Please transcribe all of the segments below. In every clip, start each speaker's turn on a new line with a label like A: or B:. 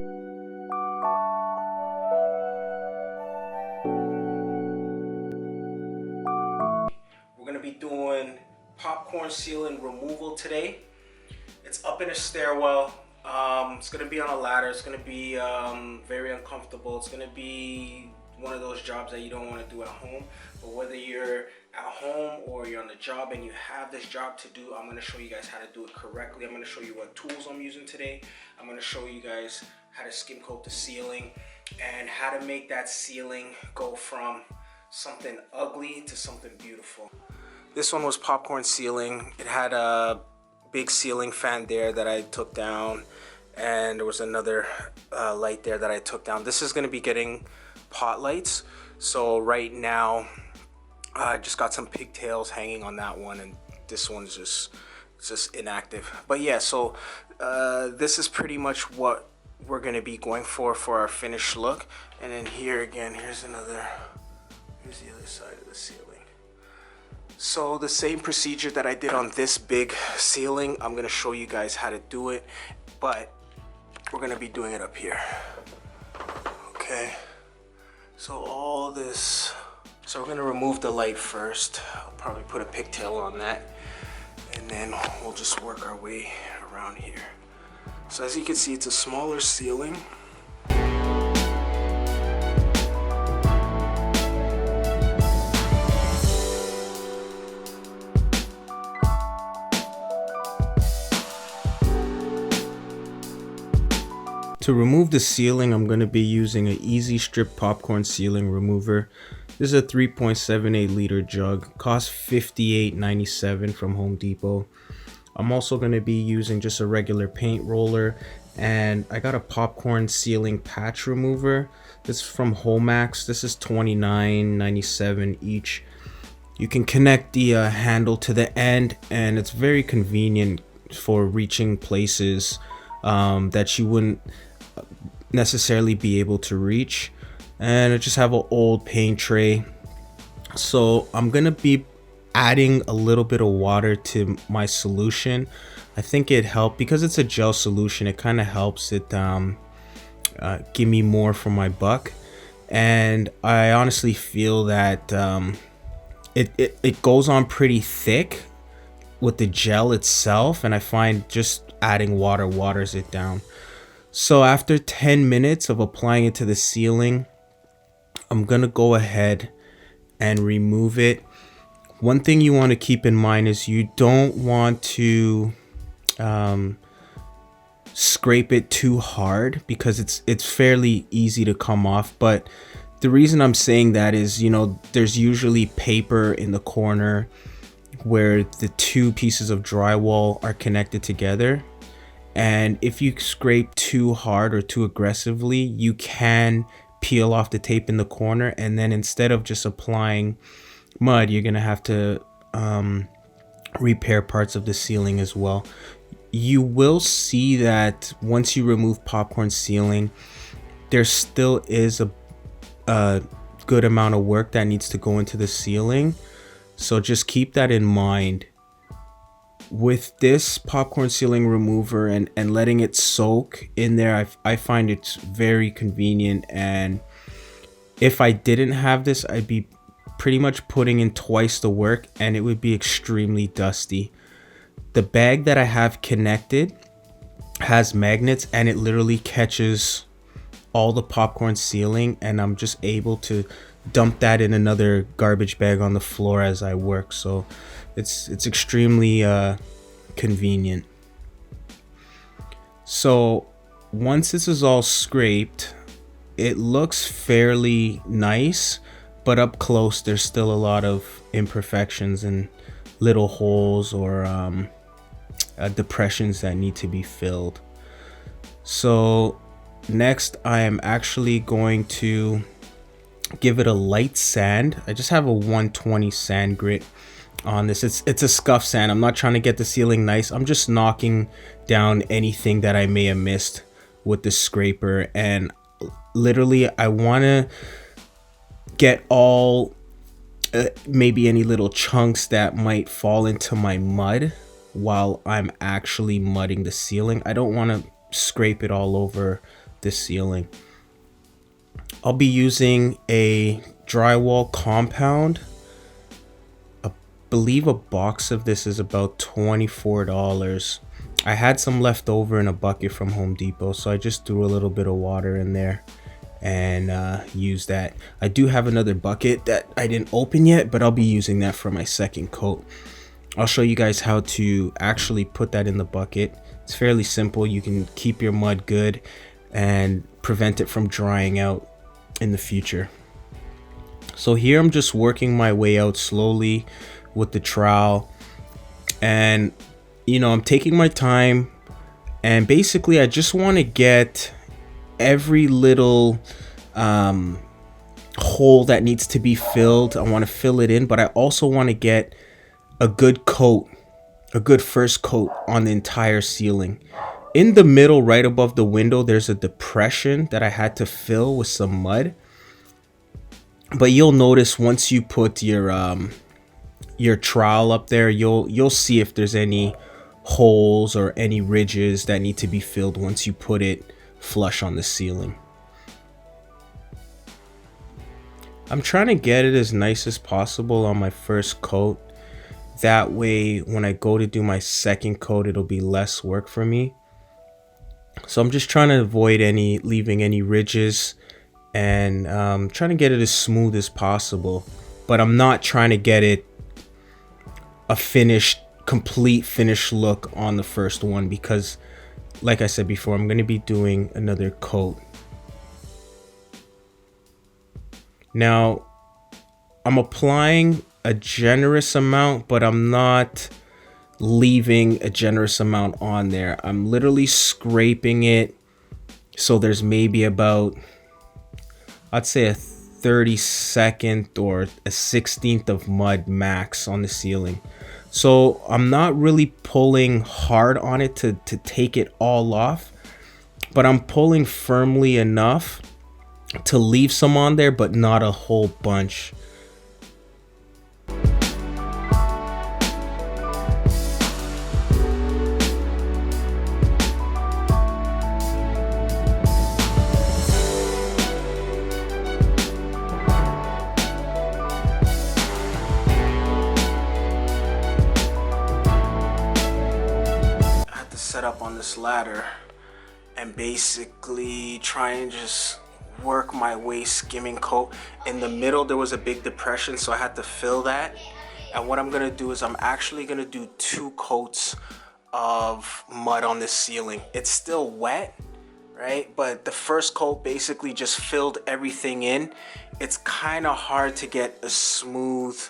A: We're going to be doing popcorn ceiling removal today. It's up in a stairwell. It's going to be on a ladder. It's going to be very uncomfortable. It's going to be one of those jobs that you don't want to do at home. But whether you're at home or you're on the job and you have this job to do, I'm going to show you guys how to do it correctly. I'm going to show you what tools I'm using today. I'm going to show you guys how to skim coat the ceiling and how to make that ceiling go from something ugly to something beautiful. This one was popcorn ceiling. It had a big ceiling fan there that I took down, and there was another light there that I took down. This is going to be getting pot lights. So right now I just got some pigtails hanging on that one, and this one's just inactive. But yeah, so this is pretty much what we're going to be going for our finished look. And then here again, here's the other side of the ceiling. So the same procedure that I did on this big ceiling, I'm gonna show you guys how to do it, but we're gonna be doing it up here. Okay, so all this, so we're gonna remove the light first. I'll probably put a pigtail on that, and then we'll just work our way around here. So as you can see, it's a smaller ceiling. To remove the ceiling, I'm going to be using an Easy Strip popcorn ceiling remover. This is a 3.78 liter jug, costs $58.97 from Home Depot. I'm also going to be using just a regular paint roller, and I got a popcorn ceiling patch remover. This is from Homax. This is $29.97 each. You can connect the handle to the end, and it's very convenient for reaching places that you wouldn't necessarily be able to reach. And I just have an old paint tray, so I'm gonna be adding a little bit of water to my solution. I think it helped because it's a gel solution. It kind of helps it give me more for my buck, and I honestly feel that it goes on pretty thick with the gel itself, and I find just adding water waters it down. So after 10 minutes of applying it to the ceiling, I'm gonna go ahead and remove it. One thing you want to keep in mind is you don't want to scrape it too hard, because it's fairly easy to come off. But the reason I'm saying that is, you know, there's usually paper in the corner where the two pieces of drywall are connected together. And if you scrape too hard or too aggressively, you can peel off the tape in the corner, and then instead of just applying mud, you're gonna have to repair parts of the ceiling as well. You will see that once you remove popcorn ceiling, there still is a good amount of work that needs to go into the ceiling. So just keep that in mind. With this popcorn ceiling remover and letting it soak in there, I find it's very convenient. And if I didn't have this, I'd be pretty much putting in twice the work, and it would be extremely dusty. The bag that I have connected has magnets, and it literally catches all the popcorn ceiling, and I'm just able to dump that in another garbage bag on the floor as I work. So it's extremely convenient. So once this is all scraped, it looks fairly nice, but up close there's still a lot of imperfections and little holes or depressions that need to be filled. So next I am actually going to give it a light sand. I just have a 120 sand grit on this. It's a scuff sand. I'm not trying to get the ceiling nice. I'm just knocking down anything that I may have missed with the scraper. And literally I want to get all maybe any little chunks that might fall into my mud while I'm actually mudding the ceiling. I don't want to scrape it all over
B: this ceiling. I'll be using a drywall compound. I believe a box of this is about $24. I had some left over in a bucket from Home Depot, so I just threw a little bit of water in there and used that. I do have another bucket that I didn't open yet, but I'll be using that for my second coat. I'll show you guys how to actually put that in the bucket. It's fairly simple. You can keep your mud good and prevent it from drying out in the future. So here I'm just working my way out slowly with the trowel, and you know, I'm taking my time, and basically I just want to get every little hole that needs to be filled. I want to fill it in, but I also want to get a good coat, a good first coat on the entire ceiling. In the middle, right above the window, there's a depression that I had to fill with some mud. But you'll notice once you put your trowel up there, you'll see if there's any holes or any ridges that need to be filled once you put it flush on the ceiling. I'm trying to get it as nice as possible on my first coat. That way, when I go to do my second coat, it'll be less work for me. So I'm just trying to avoid leaving any ridges, and trying to get it as smooth as possible. But I'm not trying to get it a complete finished look on the first one, because like I said before, I'm going to be doing another coat. Now, I'm applying a generous amount, but I'm not leaving a generous amount on there. I'm literally scraping it, so there's maybe about, I'd say, a 32nd or a 16th of mud max on the ceiling. So I'm not really pulling hard on it to take it all off, but I'm pulling firmly enough to leave some on there, but not a whole bunch.
A: Set up on this ladder and basically try and just work my way skimming coat. In the middle there was a big depression, so I had to fill that. And what I'm gonna do is I'm actually gonna do 2 coats of mud on this ceiling. It's still wet, right? But the first coat basically just filled everything in. It's kind of hard to get a smooth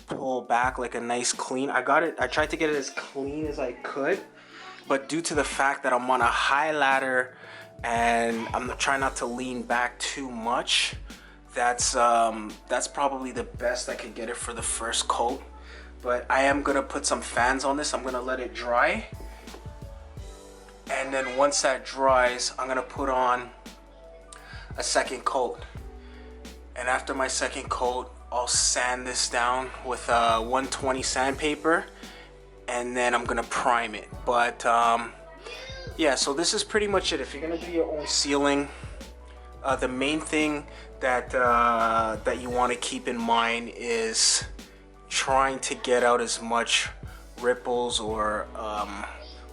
A: pull back, like a nice clean. I tried to get it as clean as I could, but due to the fact that I'm on a high ladder and I'm trying not to lean back too much, that's probably the best I could get it for the first coat. But I am gonna put some fans on this. I'm gonna let it dry, and then once that dries, I'm gonna put on a second coat. And after my second coat, I'll sand this down with a 120 sandpaper, and then I'm gonna prime it. But yeah, so this is pretty much it. If you're gonna do your own ceiling, the main thing that you want to keep in mind is trying to get out as much ripples or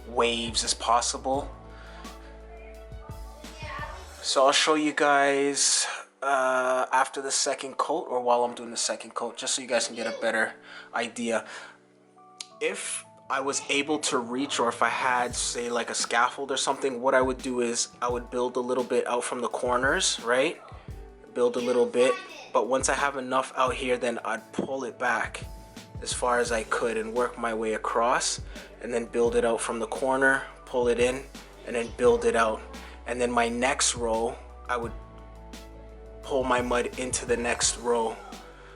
A: waves as possible. So I'll show you guys after the second coat, or while I'm doing the second coat, just so you guys can get a better idea. If I was able to reach, or if I had, say, like a scaffold or something, what I would do is I would build a little bit out from the corners, right? Build a little bit, but once I have enough out here, then I'd pull it back as far as I could and work my way across, and then build it out from the corner, pull it in, and then build it out. And then my next row, I would pull my mud into the next row,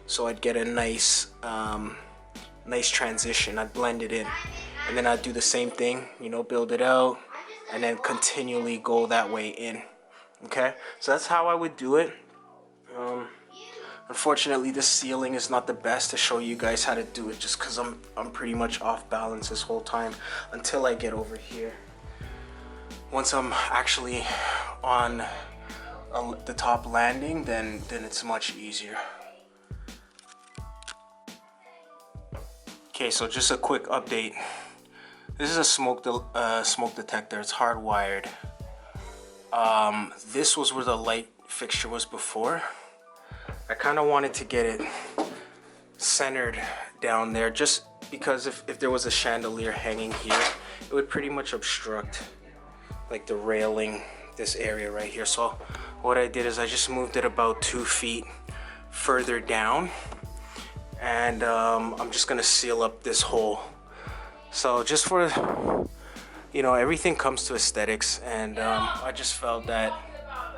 A: so I'd get a nice transition. I'd blend it in, and then I'd do the same thing, you know, build it out and then continually go that way in. Okay, so that's how I would do it. Unfortunately, this ceiling is not the best to show you guys how to do it, just because I'm pretty much off balance this whole time until I get over here. once I'm actually on the top landing, then it's much easier. Okay, so just a quick update. This is a smoke detector. It's hardwired. This was where the light fixture was before. I kind of wanted to get it centered down there, just because if there was a chandelier hanging here, it would pretty much obstruct like the railing, this area right here. So what I did is I just moved it about 2 feet further down, and I'm just gonna seal up this hole. So just for, you know, everything comes to aesthetics, and I just felt that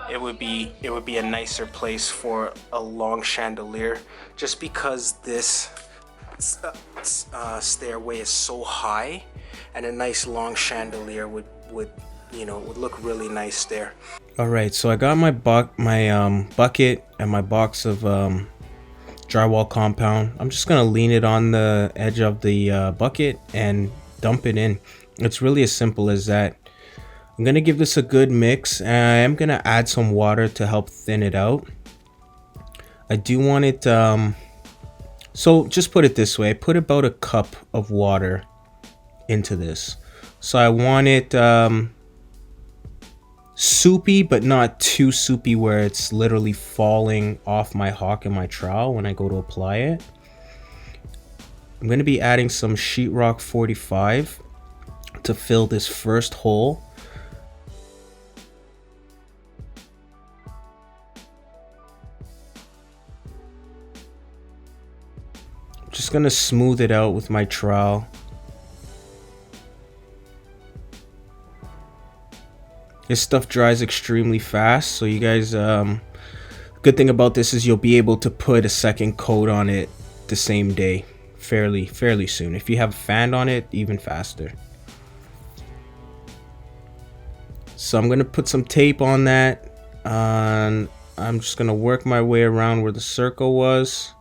A: it would be a nicer place for a long chandelier, just because this stairway is so high, and a nice long chandelier would look really nice there.
B: All right, so I got my bucket and my box of drywall compound. I'm just gonna lean it on the edge of the bucket and dump it in. It's really as simple as that. I'm gonna give this a good mix, and I am gonna add some water to help thin it out. I do want it, so just put it this way, I put about a cup of water into this. So I want it soupy, but not too soupy where it's literally falling off my hawk and my trowel when I go to apply it. I'm going to be adding some Sheetrock 45 to fill this first hole. I'm just going to smooth it out with my trowel. This stuff dries extremely fast, so you guys, good thing about this is you'll be able to put a second coat on it the same day, fairly soon. If you have a fan on it, even faster. So I'm gonna put some tape on that, and I'm just gonna work my way around where the circle was.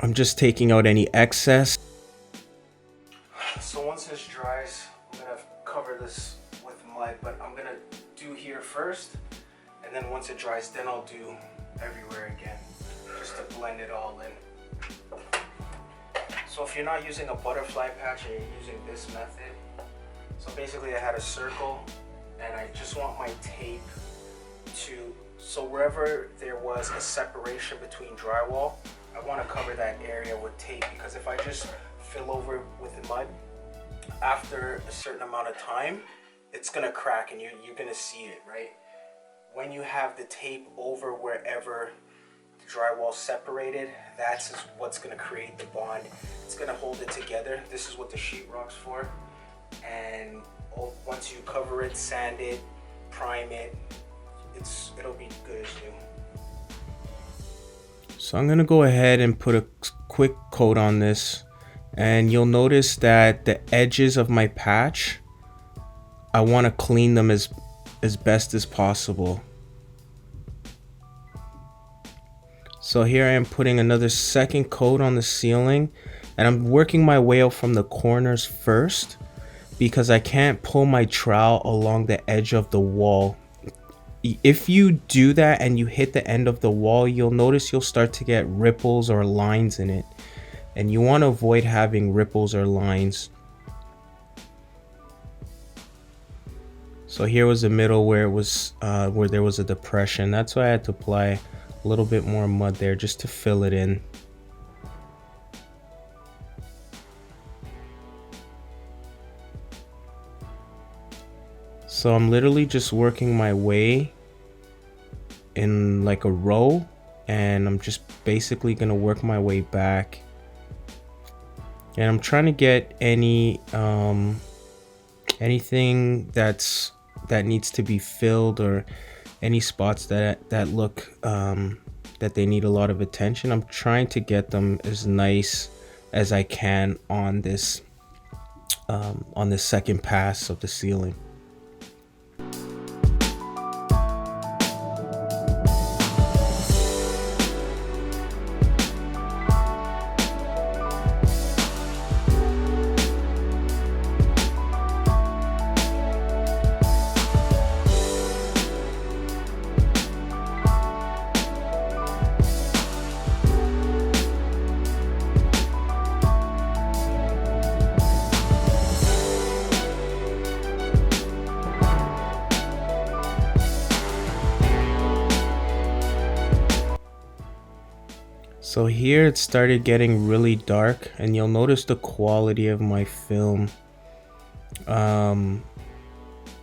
B: I'm just taking out any excess.
A: So once this dries, I'm gonna cover this with mud, but I'm gonna do here first, and then once it dries, then I'll do everywhere again, just to blend it all in. So if you're not using a butterfly patch and you're using this method, so basically I had a circle, and I just want my tape so wherever there was a separation between drywall, I want to cover that area with tape, because if I just fill over with the mud, after a certain amount of time, it's gonna crack and you're gonna see it, right? When you have the tape over wherever the drywall separated, that's what's gonna create the bond. It's gonna hold it together. This is what the sheetrock's for. And once you cover it, sand it, prime it, it'll be good as new.
B: So I'm gonna go ahead and put a quick coat on this, and you'll notice that the edges of my patch, I want to clean them as best as possible. So here I am putting another second coat on the ceiling, and I'm working my way out from the corners first, because I can't pull my trowel along the edge of the wall. If you do that and you hit the end of the wall, you'll notice you'll start to get ripples or lines in it, and you want to avoid having ripples or lines. So here was the middle where it was where there was a depression. That's why I had to apply a little bit more mud there just to fill it in. So I'm literally just working my way in like a row, and I'm just basically gonna work my way back, and I'm trying to get any anything that needs to be filled, or any spots that look that they need a lot of attention. I'm trying to get them as nice as I can on this second pass of the ceiling. So here it started getting really dark, and you'll notice the quality of my film.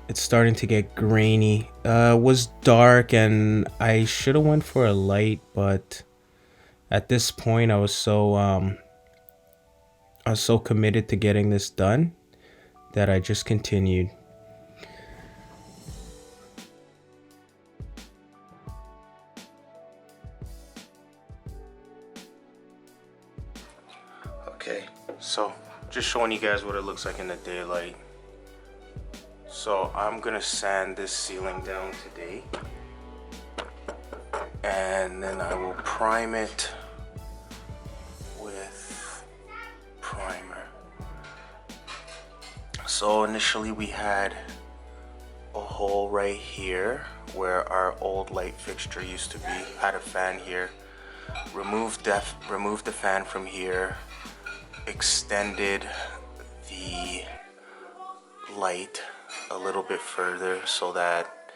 B: It's starting to get grainy. It was dark and I should have went for a light, but at this point I was so committed to getting this done that I just continued. Okay, so just showing you guys what it looks like in the daylight. So I'm gonna sand this ceiling down today, and then I will prime it with primer. So initially we had a hole right here where our old light fixture used to be. Had a fan here. Removed the fan from here. Extended the light a little bit further so that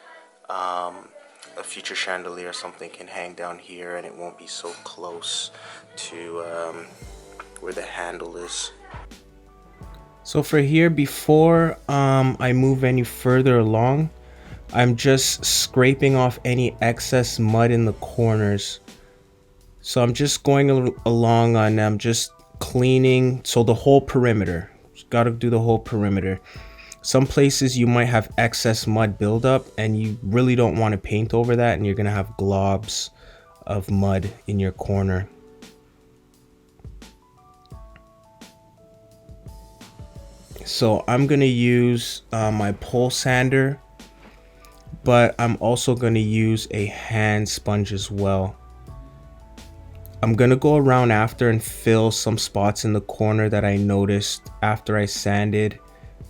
B: a future chandelier or something can hang down here and it won't be so close to where the handle is. So for here, before I move any further along, I'm just scraping off any excess mud in the corners. So I'm just going along and I'm just cleaning, so the whole perimeter. Got to do the whole perimeter. Some places you might have excess mud buildup and you really don't want to paint over that, and you're gonna have globs of mud in your corner. So I'm gonna use my pole sander, but I'm also gonna use a hand sponge as well. I'm gonna go around after and fill some spots in the corner that I noticed after I sanded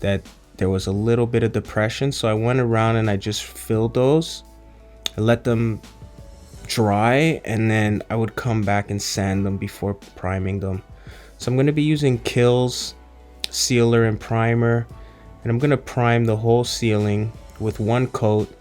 B: that there was a little bit of depression. So I went around and I just filled those. I let them dry and then I would come back and sand them before priming them. So I'm gonna be using Kills sealer and primer, and I'm gonna prime the whole ceiling with one coat.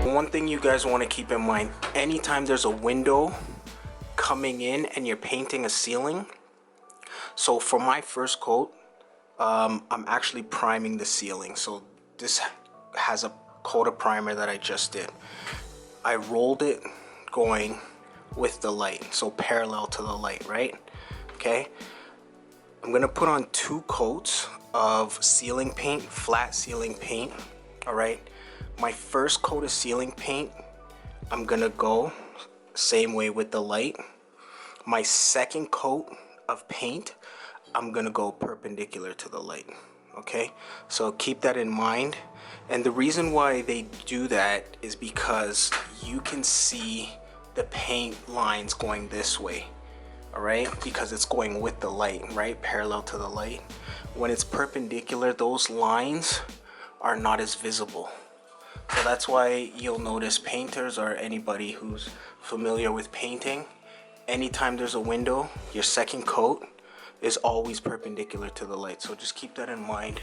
B: One thing you guys want to keep in mind, anytime there's a window coming in and you're painting a ceiling, so for my first coat, I'm actually priming the ceiling. So this has a coat of primer that I just did. I rolled it going with the light, so parallel to the light, right? Okay, I'm gonna put on 2 coats of ceiling paint, flat ceiling paint. All right, my first coat of ceiling paint, I'm gonna go same way with the light. My second coat of paint, I'm gonna go perpendicular to the light. Okay, so keep that in mind. And the reason why they do that is because you can see the paint lines going this way. All right, because it's going with the light, right, parallel to the light. When it's perpendicular, those lines are not as visible. So that's why you'll notice painters or anybody who's familiar with painting, anytime there's a window, your second coat is always perpendicular to the light. So just keep that in mind.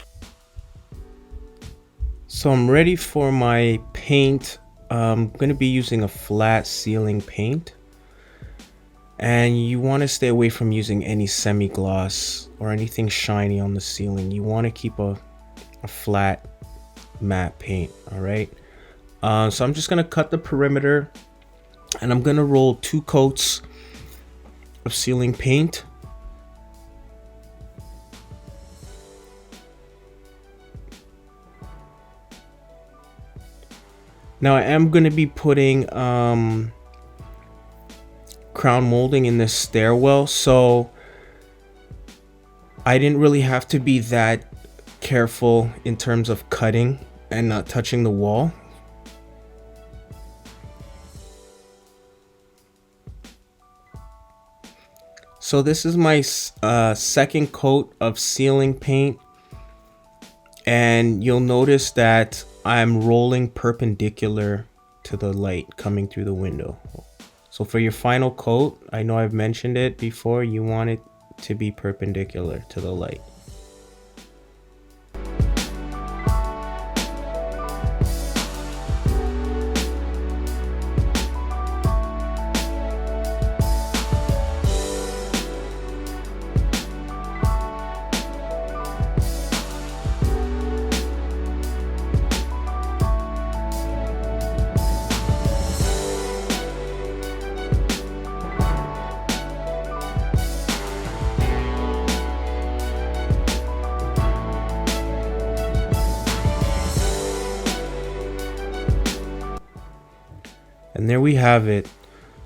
B: So I'm ready for my paint. I'm going to be using a flat ceiling paint. And you want to stay away from using any semi-gloss or anything shiny on the ceiling. You want to keep a flat matte paint. All right. So I'm just going to cut the perimeter, and I'm going to roll 2 coats of ceiling paint. Now I am going to be putting crown molding in this stairwell, so I didn't really have to be that careful in terms of cutting and not touching the wall. So this is my second coat of ceiling paint, and you'll notice that I'm rolling perpendicular to the light coming through the window. So for your final coat, I know I've mentioned it before, you want it to be perpendicular to the light. And there we have it.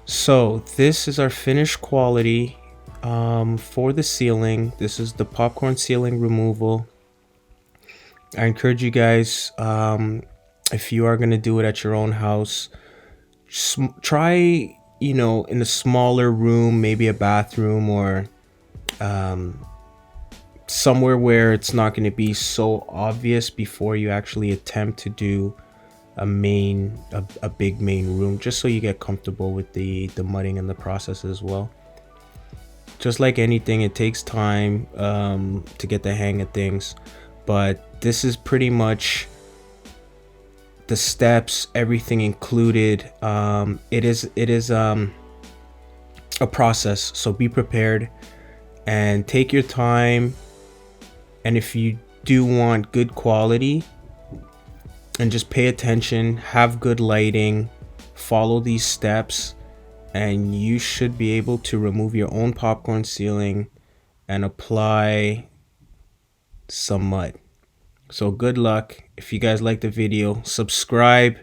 B: So this is our finished quality for the ceiling. This is the popcorn ceiling removal. I encourage you guys, if you are going to do it at your own house, try, you know, in a smaller room, maybe a bathroom, or somewhere where it's not going to be so obvious before you actually attempt to do a big main room, just so you get comfortable with the mudding and the process as well. Just like anything, it takes time to get the hang of things, but this is pretty much the steps, everything included. It is a process, so be prepared and take your time. And if you do want good quality, and just pay attention, have good lighting, follow these steps, and you should be able to remove your own popcorn ceiling and apply some mud. So good luck. If you guys like the video, subscribe.